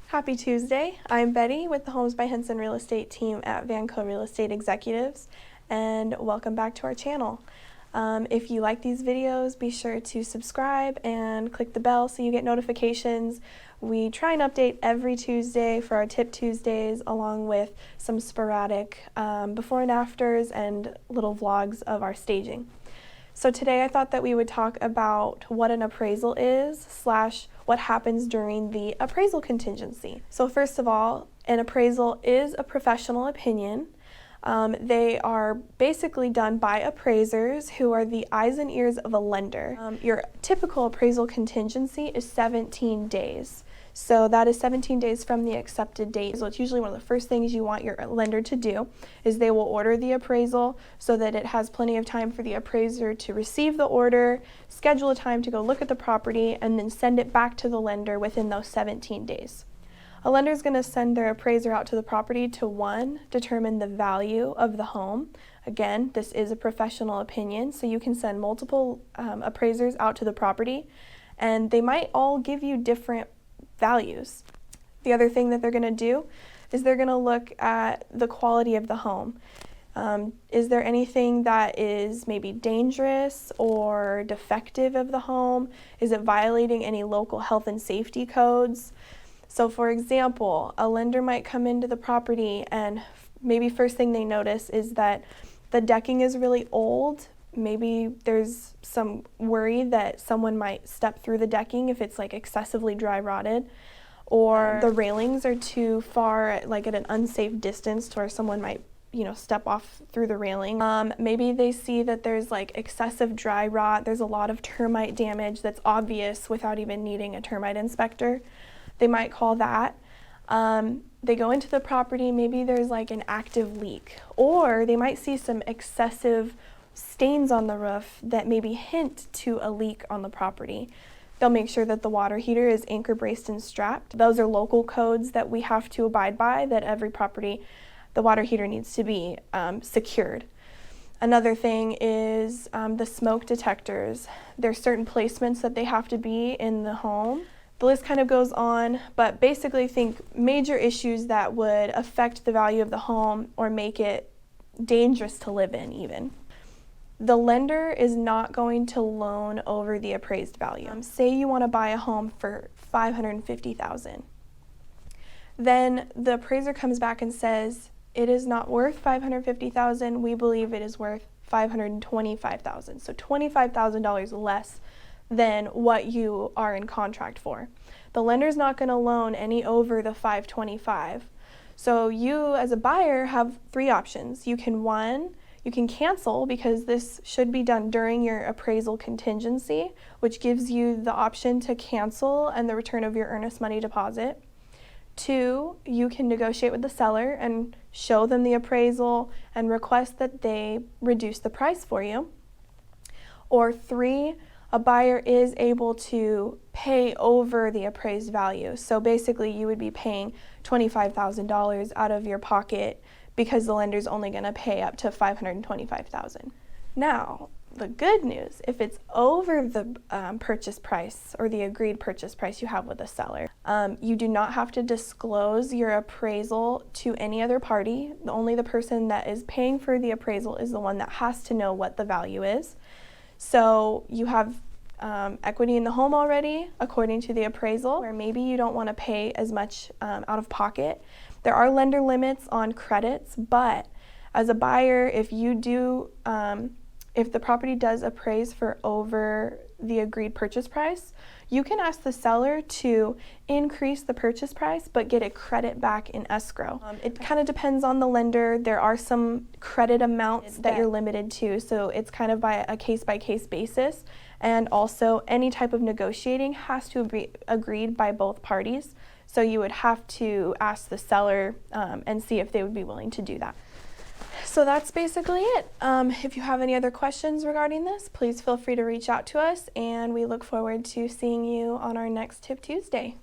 Happy Tuesday. I'm Betty with the Homes by Henson Real Estate team at Vanco Real Estate Executives, and welcome back to our channel. If you like these videos, be sure to subscribe and click the bell so you get notifications. We try and update every Tuesday for our Tip Tuesdays, along with some sporadic before and afters and little vlogs of our staging. So today I thought that we would talk about what an appraisal is / what happens during the appraisal contingency. So first of all, an appraisal is a professional opinion. They are basically done by appraisers who are the eyes and ears of a lender. Your typical appraisal contingency is 17 days. So that is 17 days from the accepted date. So it's usually one of the first things you want your lender to do is they will order the appraisal so that it has plenty of time for the appraiser to receive the order, schedule a time to go look at the property, and then send it back to the lender within those 17 days. A lender is going to send their appraiser out to the property to, one, determine the value of the home. Again, this is a professional opinion, so you can send multiple appraisers out to the property, and they might all give you different values. The other thing that they're going to do is they're going to look at the quality of the home. Is there anything that is maybe dangerous or defective of the home? Is it violating any local health and safety codes? So for example, a lender might come into the property and maybe first thing they notice is that the decking is really old. Maybe there's some worry that someone might step through the decking if it's like excessively dry rotted, or the railings are too far, like at an unsafe distance to where someone might, step off through the railing. Maybe they see that there's like excessive dry rot, there's a lot of termite damage that's obvious without even needing a termite inspector. They might call that. They go into the property, maybe there's like an active leak, or they might see some excessive stains on the roof that maybe hint to a leak on the property. They'll make sure that the water heater is anchor braced and strapped. Those are local codes that we have to abide by, that every property, the water heater needs to be secured. Another thing is the smoke detectors. There's certain placements that they have to be in the home. The list kind of goes on, but basically think major issues that would affect the value of the home or make it dangerous to live in even. The lender is not going to loan over the appraised value. Say you want to buy a home for $550,000. Then the appraiser comes back and says, it is not worth $550,000. We believe it is worth $525,000. So $25,000 less than what you are in contract for. The lender's not going to loan any over the $525,000. So you as a buyer have three options. You can cancel, because this should be done during your appraisal contingency, which gives you the option to cancel and the return of your earnest money deposit. 2, you can negotiate with the seller and show them the appraisal and request that they reduce the price for you. Or 3, a buyer is able to pay over the appraised value. So basically you would be paying $25,000 out of your pocket because the lender's only going to pay up to $525,000. Now, the good news, if it's over the purchase price or the agreed purchase price you have with the seller, you do not have to disclose your appraisal to any other party. Only the person that is paying for the appraisal is the one that has to know what the value is. So you have equity in the home already, according to the appraisal, where maybe you don't want to pay as much out of pocket. There are lender limits on credits, but as a buyer, if the property does appraise for over the agreed purchase price, you can ask the seller to increase the purchase price but get a credit back in escrow. It kind of depends on the lender. There are some credit amounts that you're limited to, so it's kind of by a case-by-case basis. And also, any type of negotiating has to be agreed by both parties. So you would have to ask the seller and see if they would be willing to do that. So that's basically it. If you have any other questions regarding this, please feel free to reach out to us, and we look forward to seeing you on our next Tip Tuesday.